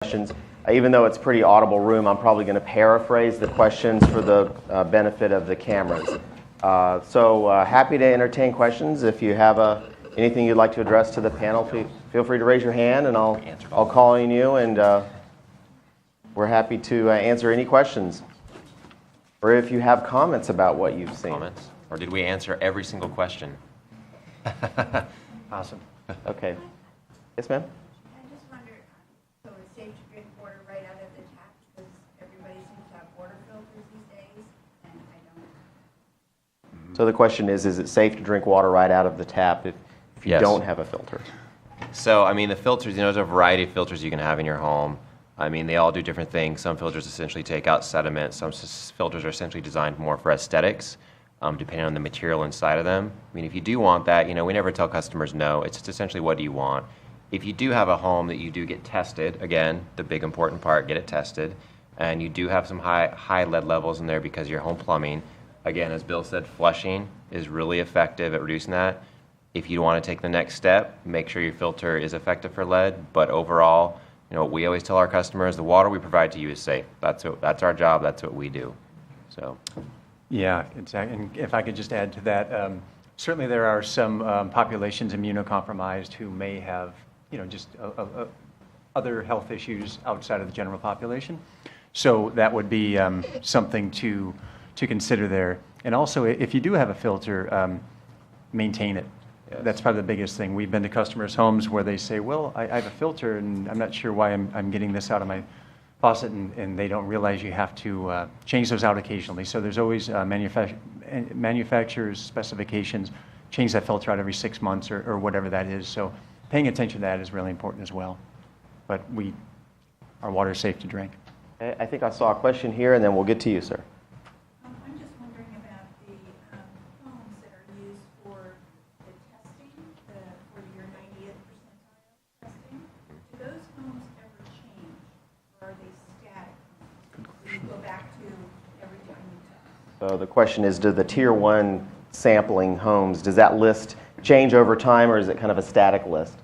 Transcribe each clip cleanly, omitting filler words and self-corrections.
questions. Even though it's a pretty audible room, I'm probably going to paraphrase the questions for the benefit of the cameras. Happy to entertain questions. If you have anything you'd like to address to the panel, feel free to raise your hand and I'll call on you, and we're happy to answer any questions. Or if you have comments about what you've seen. Comments? Or did we answer every single question? Awesome. Okay. Yes, ma'am? I just wonder, so it's safe to drink water right out of the tap because everybody seems to have water filters these days, and I don't. So the question is it safe to drink water right out of the tap if you Yes. don't have a filter? So, I mean, the filters, there's a variety of filters you can have in your home. I mean, they all do different things. Some filters essentially take out sediment. Some filters are essentially designed more for aesthetics, depending on the material inside of them. I mean, if you do want that, we never tell customers no. It's just essentially what do you want. If you do have a home that you do get tested, again, the big important part, get it tested, and you do have some high lead levels in there because of your home plumbing, again, as Bill said, flushing is really effective at reducing that. If you want to take the next step, make sure your filter is effective for lead, but overall, we always tell our customers the water we provide to you is safe. That's our job. That's what we do. So. Yeah, exactly. And if I could just add to that, certainly there are some populations immunocompromised who may have, just other health issues outside of the general population. So that would be something to consider there. And also, if you do have a filter, maintain it. Yes. That's probably the biggest thing. We've been to customers' homes where they say, well, I have a filter and I'm not sure why I'm getting this out of my faucet, and they don't realize you have to change those out occasionally. So there's always manufacturer's specifications, change that filter out every 6 months or whatever that is. So paying attention to that is really important as well. But our water is safe to drink. Okay, I think I saw a question here, and then we'll get to you, sir. I'm just wondering about the homes that are used for the testing, for your 90th percentile testing. Do those homes ever change, or are they static? Do you go back to every time you test? So the question is, do the Tier 1 sampling homes, does that list change over time, or is it kind of a static list?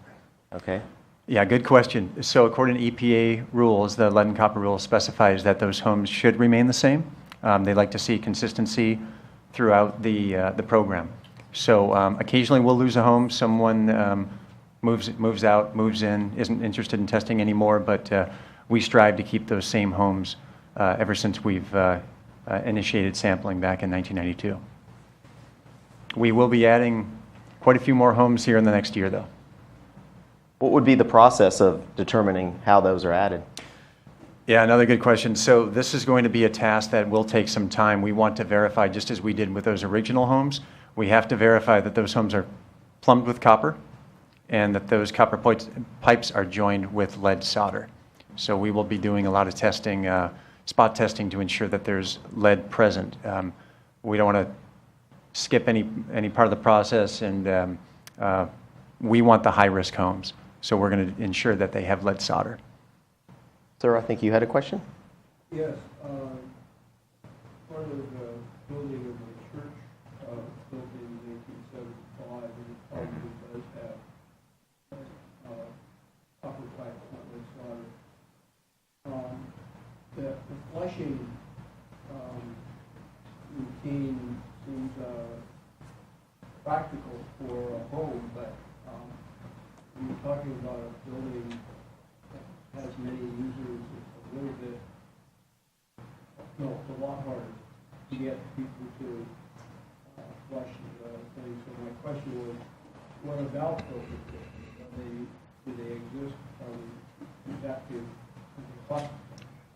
Okay. Yeah, good question. So according to EPA rules, the lead and copper rule specifies that those homes should remain the same. They like to see consistency throughout the program. So occasionally we'll lose a home. Someone moves out, moves in, isn't interested in testing anymore, but we strive to keep those same homes ever since we've initiated sampling back in 1992. We will be adding quite a few more homes here in the next year, though. What would be the process of determining how those are added? Yeah, another good question. So this is going to be a task that will take some time. We want to verify, just as we did with those original homes, we have to verify that those homes are plumbed with copper and that those copper pipes are joined with lead solder. So we will be doing a lot of testing, spot testing, to ensure that there's lead present. We don't want to skip any part of the process, and we want the high-risk homes. So we're going to ensure that they have lead solder. Sir, I think you had a question? Yes. Part of the building of the church built in 1875, and it probably does have copper pipes, not lead solder. The flushing routine seems practical for a home, but when you're talking about a building that has many users, it's a little bit, it's a lot harder to get people to flush things. So my question was, what about filter systems? Do they exist?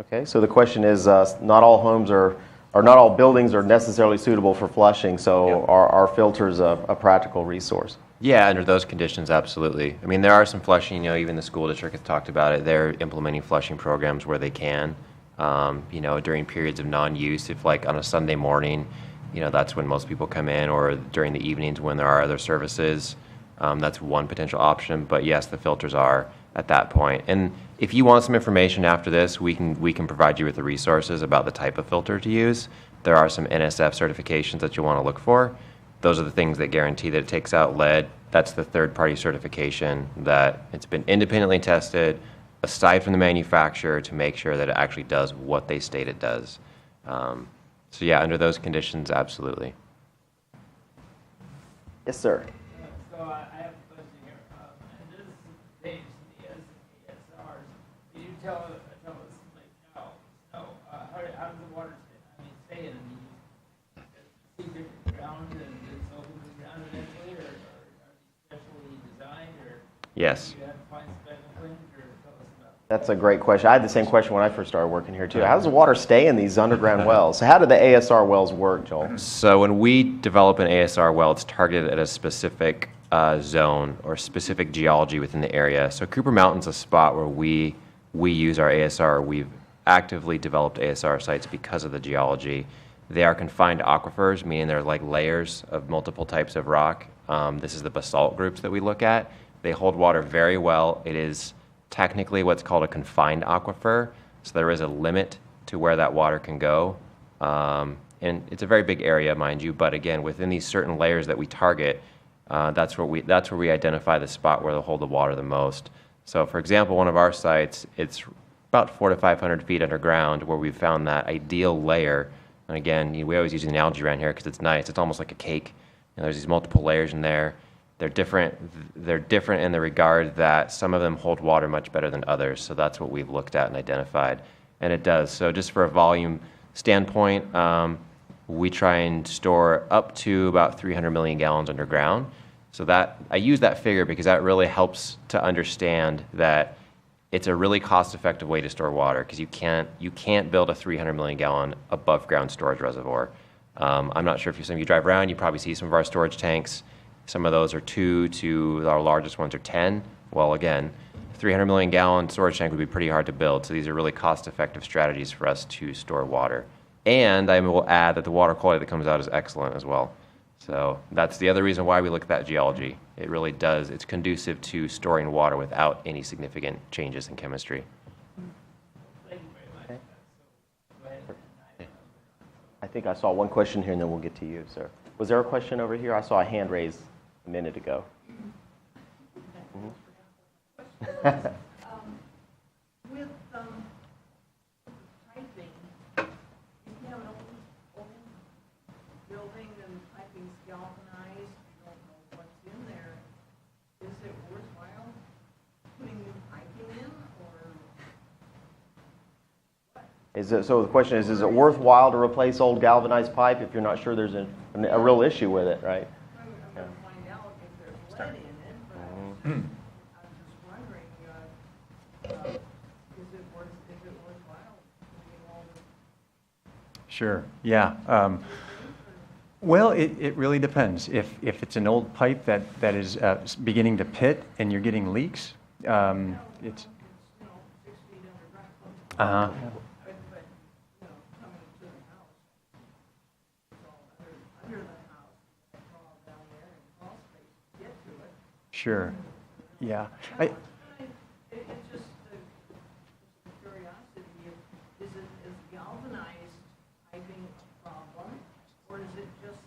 Okay, so the question is, not all homes or not all buildings are necessarily suitable for flushing, so Yep. are filters a practical resource? Yeah, under those conditions, absolutely. I mean, there are some flushing, even the school district has talked about it. They're implementing flushing programs where they can, during periods of non-use. If like on a Sunday morning, that's when most people come in, or during the evenings when there are other services. That's one potential option, but yes, the filters are at that point. And if you want some information after this, we can provide you with the resources about the type of filter to use. There are some NSF certifications that you'll want to look for. Those are the things that guarantee that it takes out lead. That's the third-party certification, that it's been independently tested, aside from the manufacturer to make sure that it actually does what they state it does. So yeah, under those conditions, absolutely. Yes, sir. So I have a question here. And this page, the ESRs, can you tell us, like, how does the water stay in? I mean, see different ground and it's over the ground eventually, or are these specially designed, or Yes. do you have to find special things, or tell us about that? That's a great question. I had the same question when I first started working here too. How does the water stay in these underground wells? So how do the ASR wells work, Joel? So when we develop an ASR well, it's targeted at a specific zone or specific geology within the area. So Cooper Mountain's a spot where we use our ASR. We've actively developed ASR sites because of the geology. They are confined aquifers, meaning they're like layers of multiple types of rock. This is the basalt groups that we look at. They hold water very well. It is technically what's called a confined aquifer, so there is a limit to where that water can go. And it's a very big area, mind you, but again, within these certain layers that we target, that's where we identify the spot where they'll hold the water the most. So for example, one of our sites, it's about 400 to 500 feet underground where we found that ideal layer. And again, we always use the analogy around here because it's nice. It's almost like a cake. And there's these multiple layers in there. They're different in the regard that some of them hold water much better than others. So that's what we've looked at and identified. And it does. So just for a volume standpoint, we try and store up to about 300 million gallons underground. So that I use that figure because that really helps to understand that it's a really cost-effective way to store water because you can't build a 300 million gallon above ground storage reservoir. I'm not sure if some of you drive around, you probably see some of our storage tanks. Some of those are 2 to our largest ones are 10. Well, again, 300 million gallon storage tank would be pretty hard to build. So these are really cost-effective strategies for us to store water. And I will add that the water quality that comes out is excellent as well. So that's the other reason why we look at that geology. It really does. It's conducive to storing water without any significant changes in chemistry. Thank you very much. So, go ahead. I think I saw one question here and then we'll get to you, sir. Was there a question over here? I saw a hand raised a minute ago. Mhm. With piping, if you have an old building and piping's galvanized, you don't know what's in there, is it worthwhile putting new piping in, or? So the question is it worthwhile to replace old galvanized pipe if you're not sure there's a real issue with it, right? I'm going to find out if there's lead in it, but I'm just wondering, is it worthwhile doing all this? Sure, yeah. Well, it really depends. If it's an old pipe that is beginning to pit and you're getting leaks, it's... 6 feet underground. Uh-huh. But, coming to the house, it's all under the house, you crawl down there and crawl space to get to it. Sure, yeah. It's just a curiosity, is galvanized piping a problem, or is it just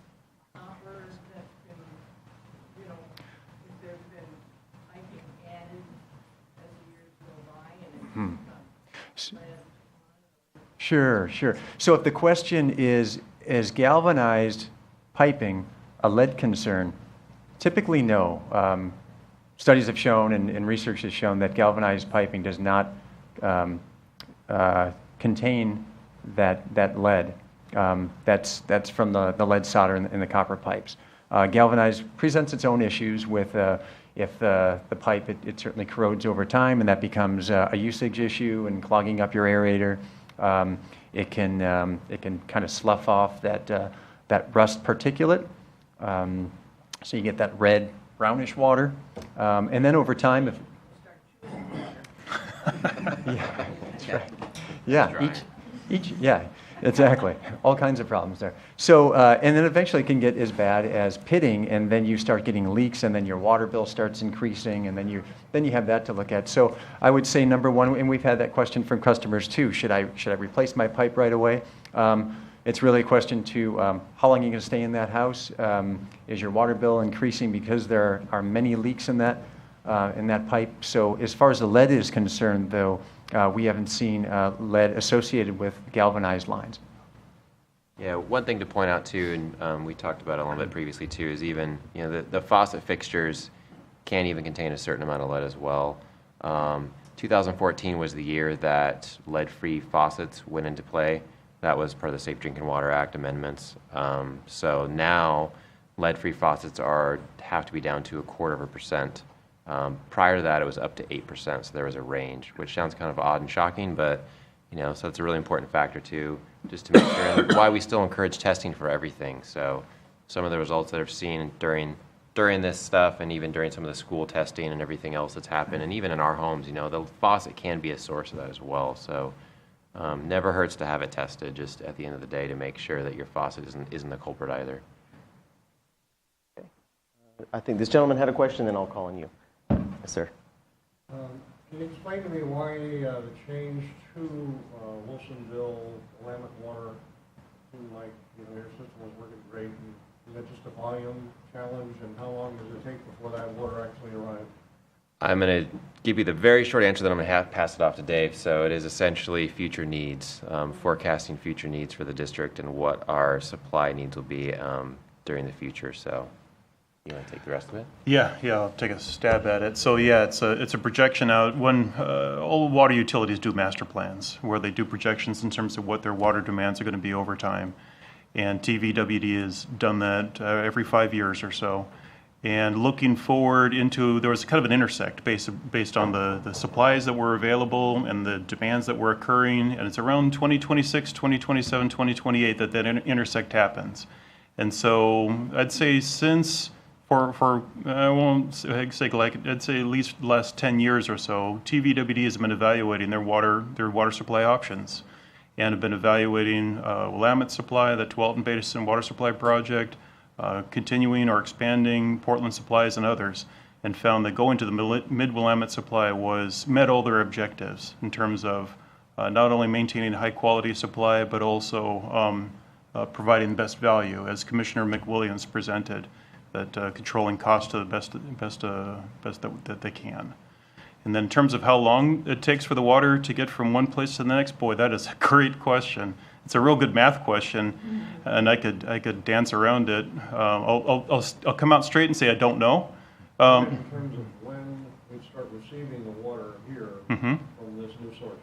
copper that can, if there's been piping added as the years go by and it's become lead? Sure, sure. So if the question is galvanized piping a lead concern? Typically, no. Studies have shown and research has shown that galvanized piping does not contain that lead. That's from the lead solder in the copper pipes. Galvanized presents its own issues with if the pipe, it certainly corrodes over time, and that becomes a usage issue and clogging up your aerator. It can kind of slough off that rust particulate, so you get that red brownish water, and then over time, if yeah, that's right. Yeah, yeah, exactly. All kinds of problems there. So, and then eventually it can get as bad as pitting, and then you start getting leaks, and then your water bill starts increasing, and then you have that to look at. So I would say number one, and we've had that question from customers too, should I replace my pipe right away? It's really a question to how long are you going to stay in that house? Is your water bill increasing because there are many leaks in that? in that pipe. So as far as the lead is concerned, though, we haven't seen lead associated with galvanized lines. Yeah, one thing to point out too, and we talked about it a little bit previously too, is even the faucet fixtures can even contain a certain amount of lead as well. 2014 was the year that lead-free faucets went into play. That was part of the Safe Drinking Water Act amendments. So now lead-free faucets have to be down to 0.25%. Prior to that, it was up to 8%, so there was a range, which sounds kind of odd and shocking, but so it's a really important factor too, just to make sure, and why we still encourage testing for everything. So some of the results that I've seen during this stuff, and even during some of the school testing and everything else that's happened, and even in our homes, the faucet can be a source of that as well. So never hurts to have it tested, just at the end of the day, to make sure that your faucet isn't the culprit either. Okay. I think this gentleman had a question, then I'll call on you. Yes, sir. Can you explain to me why the change to Wilsonville Willamette Water seemed like your system was working great? And is that just a volume challenge, and how long does it take before that water actually arrives? I'm going to give you the very short answer, then I'm going to pass it off to Dave. So it is essentially future needs, forecasting future needs for the district and what our supply needs will be during the future. So you want to take the rest of it? Yeah, I'll take a stab at it. So yeah, it's a projection out. When all water utilities do master plans, where they do projections in terms of what their water demands are going to be over time. And TVWD has done that every 5 years or so. And looking forward there was kind of an intersect based on the supplies that were available and the demands that were occurring. And it's around 2026, 2027, 2028 that intersect happens. And so I'd say since I won't say I'd say at least the last 10 years or so, TVWD has been evaluating their water supply options, and have been evaluating Willamette Supply, the Tualatin Basin Water Supply Project, continuing or expanding Portland Supplies and others, and found that going to the mid-Willamette Supply met all their objectives in terms of not only maintaining high quality supply, but also providing the best value, as Commissioner McWilliams presented, that controlling cost to the best that they can. And then in terms of how long it takes for the water to get from one place to the next, boy, that is a great question. It's a real good math question, and I could dance around it. I'll come out straight and say I don't know. In terms of when we start receiving the water here from this new source.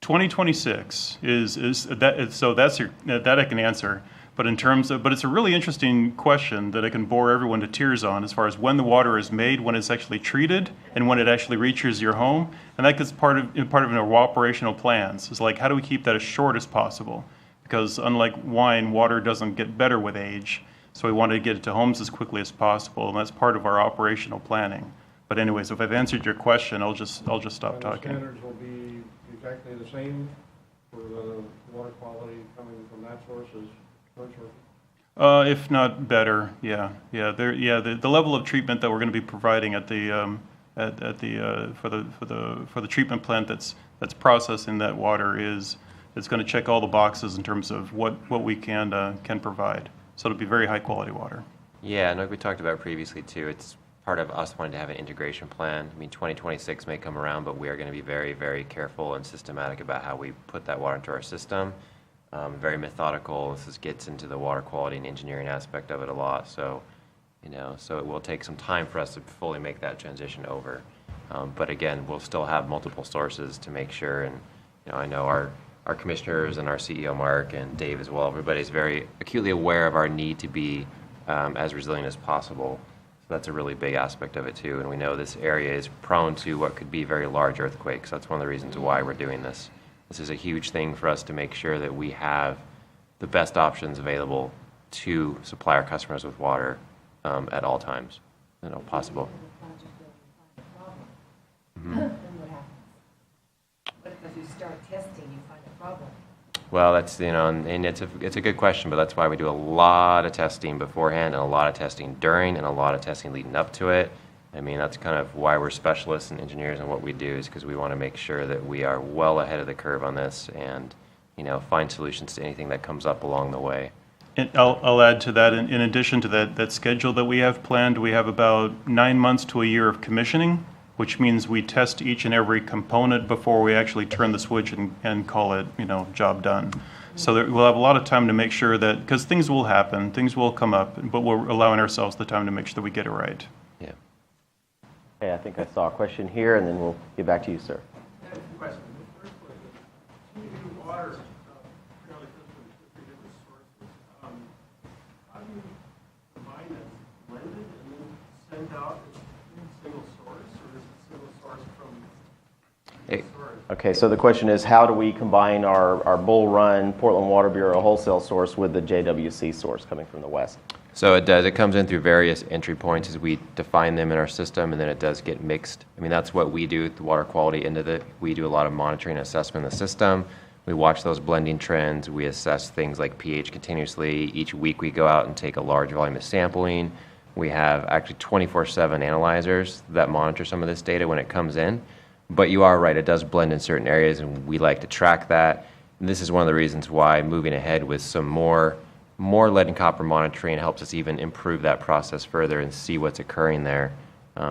2026 is that, so that's that I can answer. But it's a really interesting question that I can bore everyone to tears on, as far as when the water is made, when it's actually treated, and when it actually reaches your home. And that gets part of our operational plans. It's like, how do we keep that as short as possible? Because unlike wine, water doesn't get better with age. So we want to get it to homes as quickly as possible, and that's part of our operational planning. But anyways, if I've answered your question, I'll just stop talking. The standards will be exactly the same for the water quality coming from that source as if not better, yeah. The level of treatment that we're going to be providing at the for the treatment plant that's processing that water is going to check all the boxes in terms of what we can provide. So it'll be very high quality water. Yeah, and like we talked about previously too, it's part of us wanting to have an integration plan. I mean, 2026 may come around, but we are going to be very, very careful and systematic about how we put that water into our system. Very methodical. This gets into the water quality and engineering aspect of it a lot. So, so it will take some time for us to fully make that transition over. But again, we'll still have multiple sources to make sure. And I know our commissioners and our CEO Mark and Dave as well. Everybody's very acutely aware of our need to be as resilient as possible. So that's a really big aspect of it too. And we know this area is prone to what could be very large earthquakes. That's one of the reasons why we're doing this. This is a huge thing for us to make sure that we have the best options available to supply our customers with water at all times, possible. Then what happens? What if you start testing, you find a problem? Well, that's and it's a good question, but that's why we do a lot of testing beforehand, and a lot of testing during, and a lot of testing leading up to it. I mean, that's kind of why we're specialists and engineers in what we do, is because we want to make sure that we are well ahead of the curve on this, and find solutions to anything that comes up along the way. And I'll add to that, in addition to that schedule that we have planned, we have about 9 months to a year of commissioning, which means we test each and every component before we actually turn the switch and call it, job done. So we'll have a lot of time to make sure that, because things will happen, things will come up, but we're allowing ourselves the time to make sure that we get it right. Yeah. Okay, I think I saw a question here, and then we'll get back to you, sir. I have two questions. The first one is, TV water, fairly consistent with three different sources. How do you combine it, blend it, and then send out a single source, or is it single source from Hey. source? Okay, so the question is, how do we combine our Bull Run Portland Water Bureau wholesale source with the JWC source coming from the west? So it does. It comes in through various entry points as we define them in our system, and then it does get mixed. I mean, that's what we do, the water quality end of it. We do a lot of monitoring and assessment of the system. We watch those blending trends. We assess things like pH continuously. Each week we go out and take a large volume of sampling. We have actually 24/7 analyzers that monitor some of this data when it comes in. But you are right, it does blend in certain areas, and we like to track that. And this is one of the reasons why moving ahead with some more lead and copper monitoring helps us even improve that process further and see what's occurring there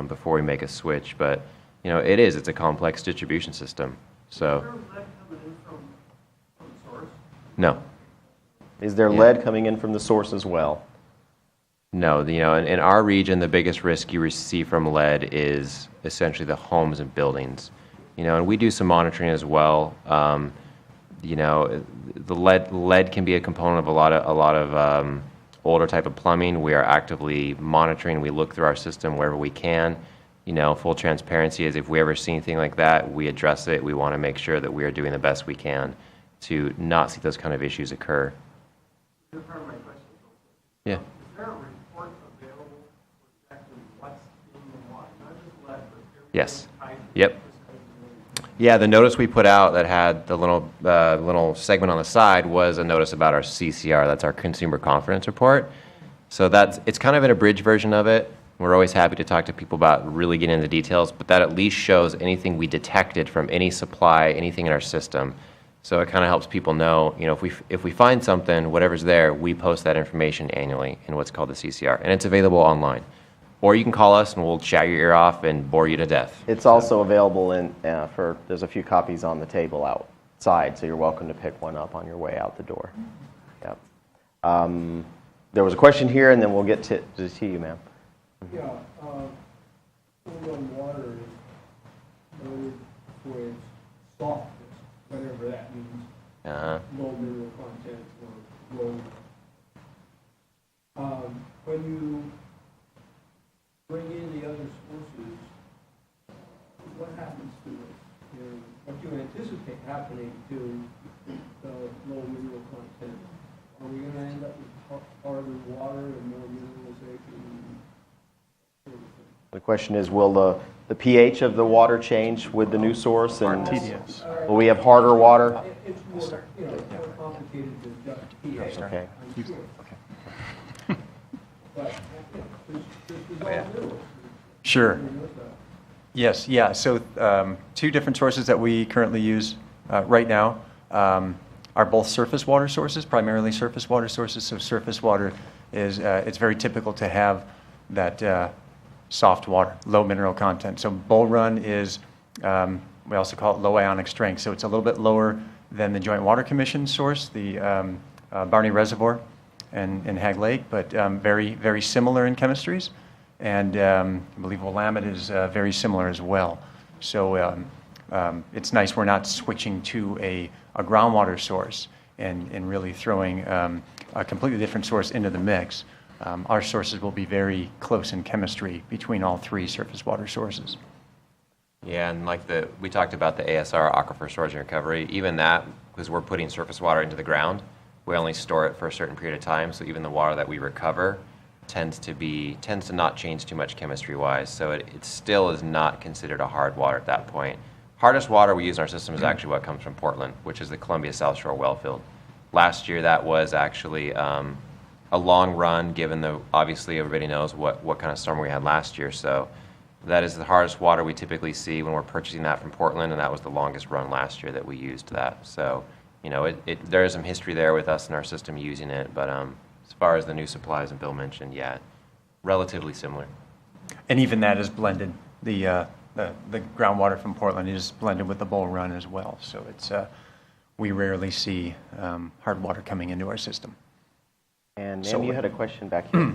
before we make a switch. But it's a complex distribution system. So Is there lead coming in from the source? no, Is there lead coming in from the source as well? no. In our region, the biggest risk you receive from lead is essentially the homes and buildings. And we do some monitoring as well. The lead can be a component of a lot of older type of plumbing. We are actively monitoring. We look through our system wherever we can. Full transparency is if we ever see anything like that, we address it. We want to make sure that we are doing the best we can to not see those kind of issues occur. Here's part of my question. Yeah. Is there a report available for exactly what's in the water? Not just lead, but every Yes. type? Yep. Yeah, the notice we put out that had the little segment on the side was a notice about our CCR. That's our Consumer Confidence Report. So it's kind of an abridged version of it. We're always happy to talk to people about really getting into the details, but that at least shows anything we detected from any supply, anything in our system. So it kind of helps people know, if we find something, whatever's there, we post that information annually in what's called the CCR, and it's available online. Or you can call us and we'll chat your ear off and bore you to death. It's also available there's a few copies on the table outside, so you're welcome to pick one up on your way out the door. Yep. There was a question here, and then we'll get to you, ma'am. Yeah, Portland water is noted for its softness, whatever that means, low mineral content or low. When you bring in the other sources, what happens to it? What do you anticipate happening to the low mineral content? Are we going to end up with harder water and more mineralization? The question is, will the pH of the water change with the new source? And TDS. will we have harder water? It's more, more complicated than just pH. Okay. I'm sure. But, this is all minerals. Sure. You know that. Yes, yeah. So two different sources that we currently use right now are both surface water sources, primarily surface water sources. So surface water is, it's very typical to have that soft water, low mineral content. So Bull Run is, we also call it low ionic strength. So it's a little bit lower than the Joint Water Commission source, the Barney Reservoir and Hag Lake, but very, very similar in chemistries. And I believe Willamette is very similar as well. So it's nice we're not switching to a groundwater source and really throwing a completely different source into the mix. Our sources will be very close in chemistry between all three surface water sources. Yeah, and we talked about the ASR, Aquifer Storage and Recovery, even that, because we're putting surface water into the ground, we only store it for a certain period of time, so even the water that we recover tends to not change too much chemistry-wise, so it still is not considered a hard water at that point. Hardest water we use in our system is actually what comes from Portland, which is the Columbia South Shore well field. Last year, that was actually a long run, given obviously everybody knows what kind of summer we had last year, so that is the hardest water we typically see when we're purchasing that from Portland, and that was the longest run last year that we used that. So, there is some history there with us in our system using it, but as far as the new supplies that Bill mentioned, yeah, relatively similar. And even that is blended. The groundwater from Portland is blended with the Bull Run as well. So it's we rarely see hard water coming into our system. And So ma'am, you had a question back here.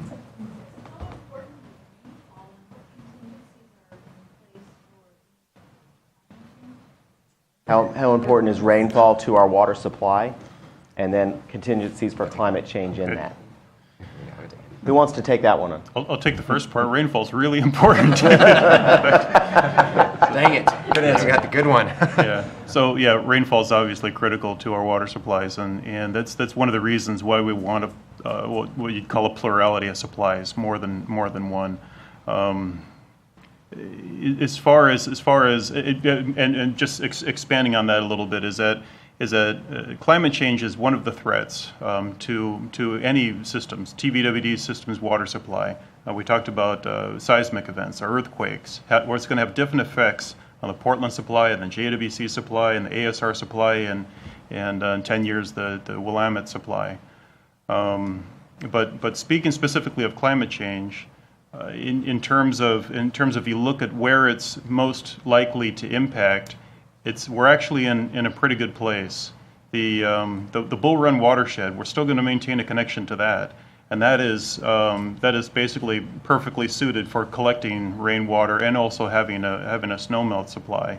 How important is rainfall to our water supply? And then contingencies for climate change in that. Who wants to take that one on? I'll take the first part. Rainfall's really important. Dang it. Good answer. You got the good one. Yeah. So yeah, rainfall is obviously critical to our water supplies, and that's one of the reasons why we want what you'd call a plurality of supplies, more than one. As far as and just expanding on that a little bit is that climate change is one of the threats to any systems, TVWD systems, water supply. We talked about seismic events or earthquakes, where it's going to have different effects on the Portland supply and the JWC supply and the ASR supply and in 10 years the Willamette supply. But speaking specifically of climate change, in terms of you look at where it's most likely to impact, we're actually in a pretty good place. The Bull Run watershed, we're still going to maintain a connection to that, and that is basically perfectly suited for collecting rainwater and also having a snowmelt supply.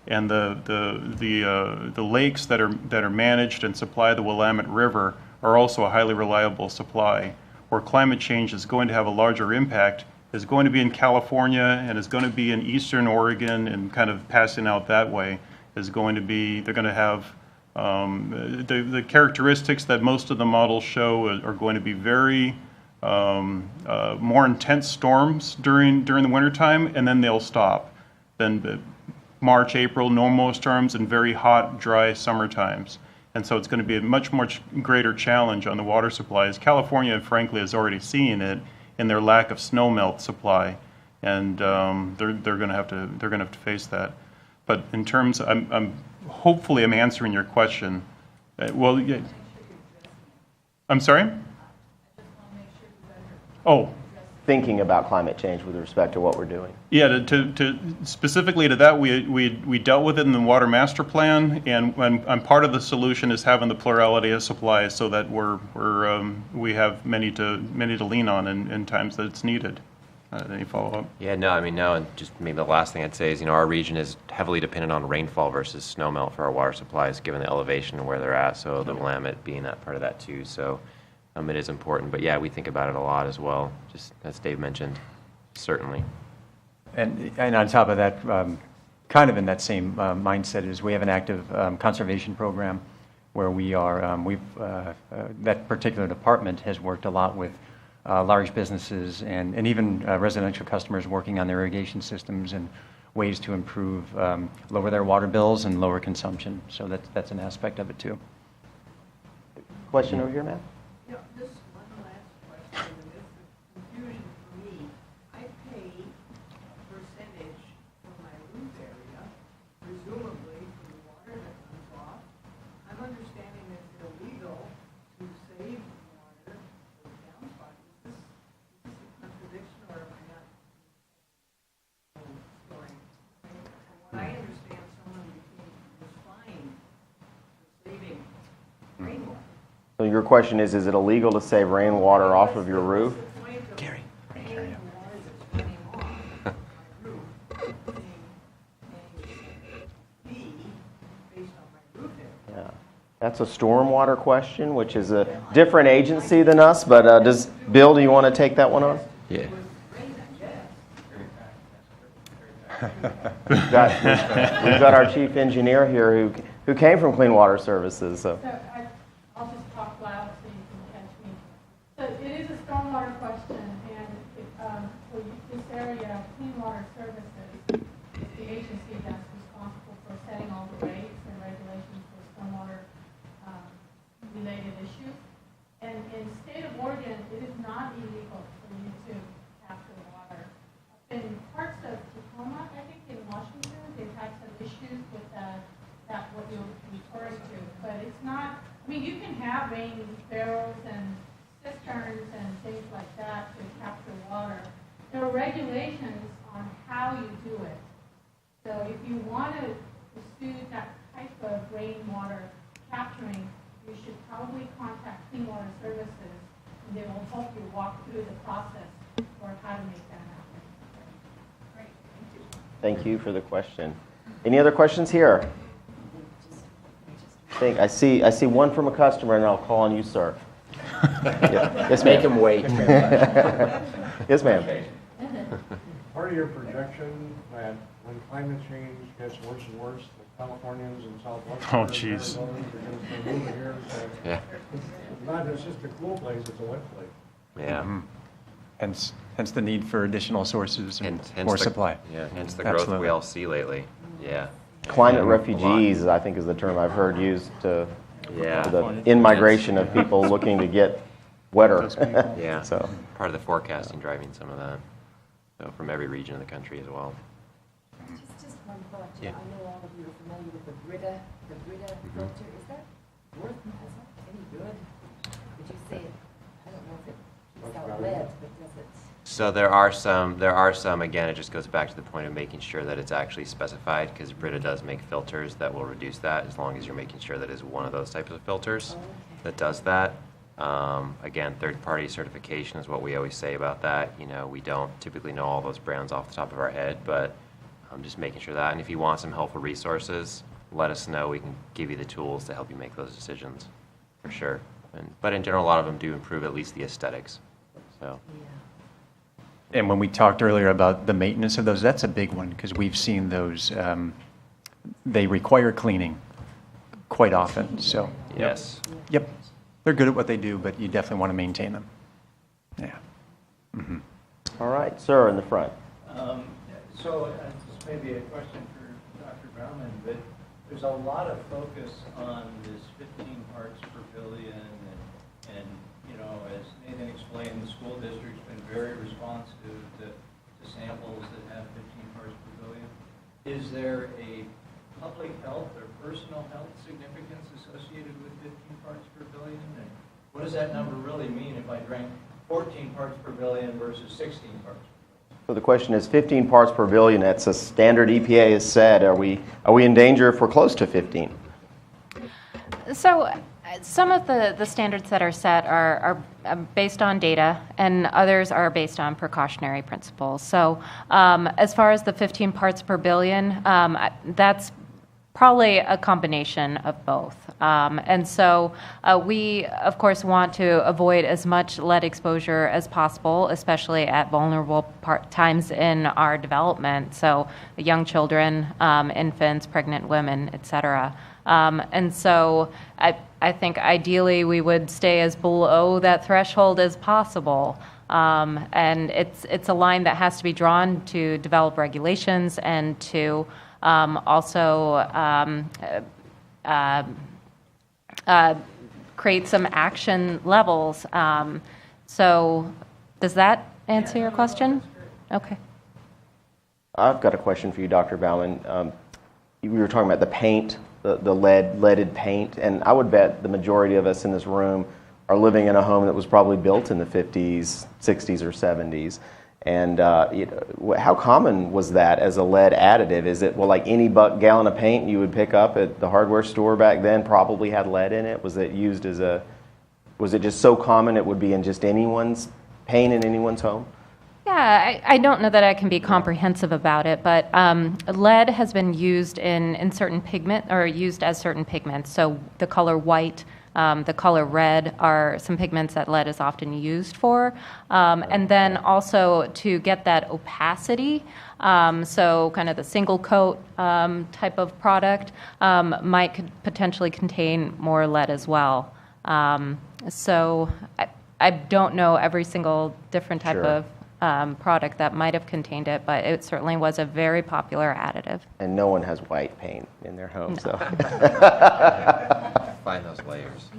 And the lakes that are managed and supply the Willamette River are also a highly reliable supply. Where climate change is going to have a larger impact is going to be in California and is going to be in eastern Oregon and kind of passing out that way. They're going to have the characteristics that most of the models show are going to be very more intense storms during the wintertime, and then they'll stop. Then March, April, no more storms, and very hot, dry summer times. And so it's going to be a much greater challenge on the water supplies. California, frankly, is already seeing it in their lack of snowmelt supply, and they're going to have to face that. But in terms, hopefully I'm answering your question. Well, yeah. I'm sorry? Oh. Thinking about climate change with respect to what we're doing. Yeah, to specifically to that, we dealt with it in the Water Master Plan, and part of the solution is having the plurality of supplies so that we have many to lean on in times that it's needed. Any follow-up? Yeah, no, and just maybe the last thing I'd say is, our region is heavily dependent on rainfall versus snowmelt for our water supplies, given the elevation and where they're at, so the Willamette being that part of that too. So it is important, but yeah, we think about it a lot as well, just as Dave mentioned, certainly. And on top of that, kind of in that same mindset is we have an active conservation program where that particular department has worked a lot with large businesses and even residential customers working on their irrigation systems and ways to improve, lower their water bills and lower consumption. So that's an aspect of it too. Question over here, Matt? You know, just one last question, and it's a confusion for me. I pay a percentage for my roof area, presumably for the water that comes off. I'm understanding it's illegal to save water for downspout. Is this a contradiction, or am I not story? From what I understand, someone was fined for saving rainwater. So your question is it illegal to save rainwater off of your roof? Gary. Yeah. That's a stormwater question, which is a different agency than us, but Bill, do you want to take that one on? Yeah. We've got our chief engineer here who came from Clean Water Services. So. I'll just talk loud so you can catch me. So it is a stormwater question, and for this area, Clean Water Services is the agency that's responsible for setting all the rates and regulations for stormwater related issues. And in the state of Oregon, it is not illegal for you to capture water. In parts of Tacoma, I think in Washington, they've had some issues with that what you're referring to, but it's not. I mean, you can have rain barrels and cisterns and things like that to capture water. There are regulations on how you do it. So if you want to pursue that type of rainwater capturing, you should probably contact Clean Water Services, and they will help you walk through the process for how to make that happen. Great, thank you. Thank you for the question. Any other questions here? I see one from a customer, and I'll call on you, sir. Yeah. Yes, ma'am. Make him wait. Yes, ma'am. Part of your projection that when climate change gets worse and worse, the Californians and Southwest Oh, Arizonans jeez. are going to move here. So Yeah. it's not it's just a cool place; it's a wet place. Yeah. Hence the need for additional sources and Hence more the- supply. Yeah, hence the growth Absolutely. we all see lately. Yeah. Climate A lot. refugees, I think, is the term I've heard used to Yeah. the in-migration of people looking to get wetter. Yeah. So, Part of the forecasting driving some of that. So from every region of the country as well. Just one thought, Yeah. I know all of you are familiar with the Brita filter, is that any good? Would you say, I don't know if it keeps out lead, but does it? So there are some, again, it just goes back to the point of making sure that it's actually specified, because Brita does make filters that will reduce that, as long as you're making sure that is one of those types of filters that does that. Again, third-party certification is what we always say about that. You know, we don't typically know all those brands off the top of our head, but just making sure that. And if you want some helpful resources, let us know. We can give you the tools to help you make those decisions, for sure. But in general, a lot of them do improve at least the aesthetics. So. And when we talked earlier about the maintenance of those, that's a big one, because we've seen those, they require cleaning quite often, so. Yes. Yep, they're good at what they do, but you definitely want to maintain them. Yeah. all right, sir, in the front. So this may be a question for Dr. Baumann, but there's a lot of focus on this 15 parts per billion, and you know, as Nathan explained, the school district's been very responsive to samples that have 15 parts per billion. Is there a public health or personal health significance associated with 15 parts per billion? And what does that number really mean if I drank 14 parts per billion versus 16 parts? So the question is 15 parts per billion. That's a standard EPA has said. Are we in danger if we're close to 15? So some of the standards that are set are based on data, and others are based on precautionary principles. So as far as the 15 parts per billion, that's probably a combination of both. And so we, of course, want to avoid as much lead exposure as possible, especially at vulnerable times in our development, so young children, infants, pregnant women, et cetera. And so I think ideally we would stay as below that threshold as possible. And it's a line that has to be drawn to develop regulations and to also create some action levels. So does that answer your question? Okay. I've got a question for you, Dr. Baumann. We were talking about the paint, the leaded paint, and I would bet the majority of us in this room are living in a home that was probably built in the 50s, 60s, or 70s. And how common was that as a lead additive? Is it, well, like any gallon of paint you would pick up at the hardware store back then probably had lead in it? Was it used as was it just so common it would be in just anyone's paint in anyone's home? Yeah, I don't know that I can be comprehensive about it, but lead has been used in certain pigment, or used as certain pigments. So the color white, the color red are some pigments that lead is often used for. And then also to get that opacity, so kind of the single coat type of product might potentially contain more lead as well. So I don't know every single different type of product that might have contained it, but it certainly was a very popular additive. And no one has white paint in their home, so. Find those layers.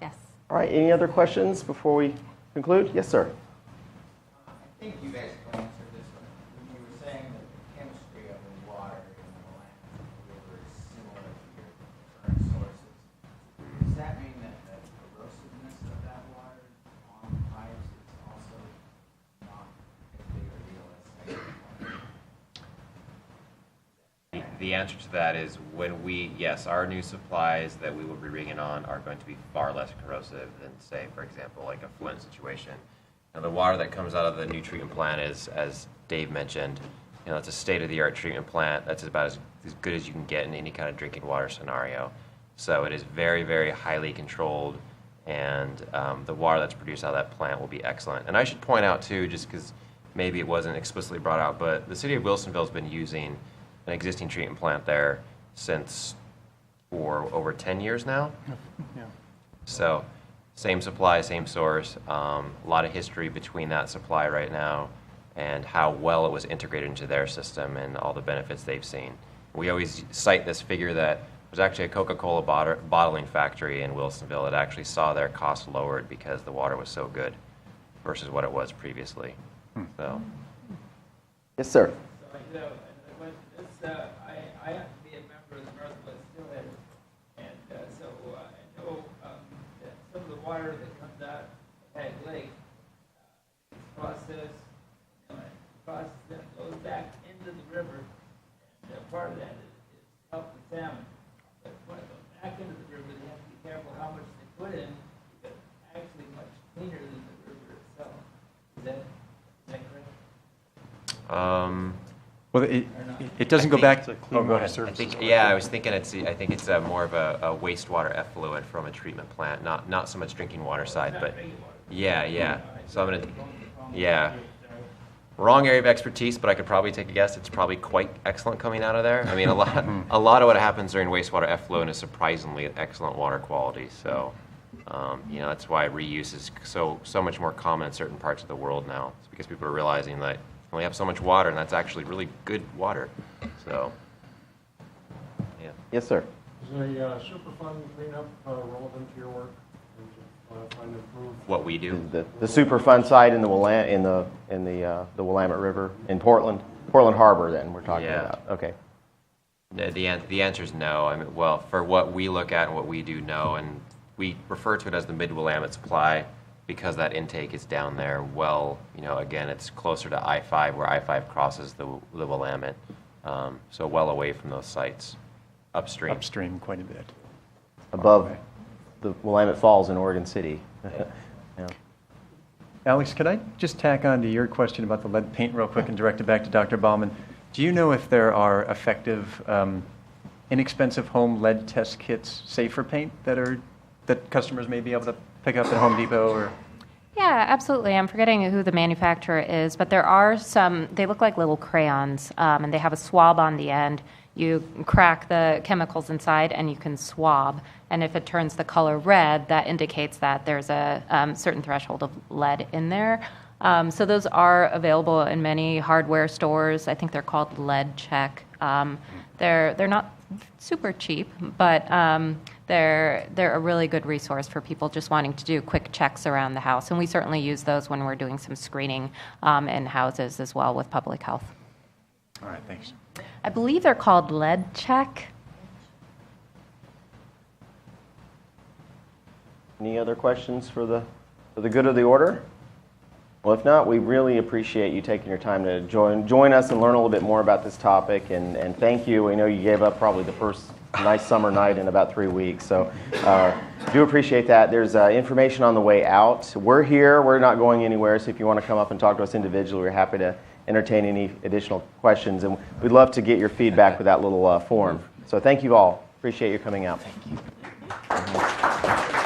Yes. All right, any other questions before we conclude? Yes, sir. I think you guys answered this one. When you were saying that the chemistry of the water in the land and the river is similar to your current sources, does that mean The answer to that is yes, our new supplies that we will be bringing on are going to be far less corrosive than, say, for example, like a Flint situation. Now, the water that comes out of the new treatment plant is, as Dave mentioned, it's a state-of-the-art treatment plant. That's about as good as you can get in any kind of drinking water scenario. So it is very, very highly controlled, and the water that's produced out of that plant will be excellent. And I should point out, too, just because maybe it wasn't explicitly brought out, but the city of Wilsonville has been using an existing treatment plant there for over 10 years now. Yeah. So same supply, same source, a lot of history between that supply right now and how well it was integrated into their system and all the benefits they've seen. We always cite this figure that there's actually a Coca-Cola bottling factory in Wilsonville that actually saw their costs lowered because the water was so good versus what it was previously. So. Yes, sir. I have to be a member of the Northwest Steelhead, and so I know that some of the water that comes out of Hag Lake is processed, then goes back into the river, and part of that is help the salmon. But when it goes back into the river, they have to be careful how much they put in, because it's actually much cleaner than the river itself. Is that correct? Well, it doesn't go back. Go ahead. I was thinking I think it's more of a wastewater effluent from a treatment plant, not so much drinking water side, but yeah. So wrong area of expertise, but I could probably take a guess. It's probably quite excellent coming out of there. I mean, a lot of what happens during wastewater effluent is surprisingly excellent water quality. So, that's why reuse is so much more common in certain parts of the world now. It's because people are realizing that we only have so much water, and that's actually really good water. So, yeah. Yes, sser. Is the Superfund cleanup relevant to your work? Trying to improve What we do. The Superfund site in the Willamette River in Portland Harbor. Then we're talking about. Okay. The answer is no. I mean, well, for what we look at and what we do know, and we refer to it as the Mid-Willamette supply because that intake is down there. Well, again, it's closer to I-5 where I-5 crosses the Willamette, so well away from those sites, upstream. Upstream quite a bit. Above the Willamette Falls in Oregon City. Yeah. Alex, could I just tack on to your question about the lead paint real quick and direct it back to Dr. Baumann? Do you know if there are effective, inexpensive home lead test kits, safe for paint, that customers may be able to pick up at Home Depot or? Yeah, absolutely. I'm forgetting who the manufacturer is, but there are some, they look like little crayons, and they have a swab on the end. You crack the chemicals inside and you can swab, and if it turns the color red, that indicates that there's a certain threshold of lead in there. So those are available in many hardware stores. I think they're called Lead Check. They're not super cheap, but they're a really good resource for people just wanting to do quick checks around the house. And we certainly use those when we're doing some screening in houses as well with public health. All right, thanks. I believe they're called Lead Check. Any other questions for the good of the order? Well, if not, we really appreciate you taking your time to join us and learn a little bit more about this topic. And thank you. We know you gave up probably the first nice summer night in about 3 weeks. So do appreciate that. There's information on the way out. We're here. We're not going anywhere. So if you want to come up and talk to us individually, we're happy to entertain any additional questions. And we'd love to get your feedback with that little form. So thank you all. Appreciate you coming out. Thank you.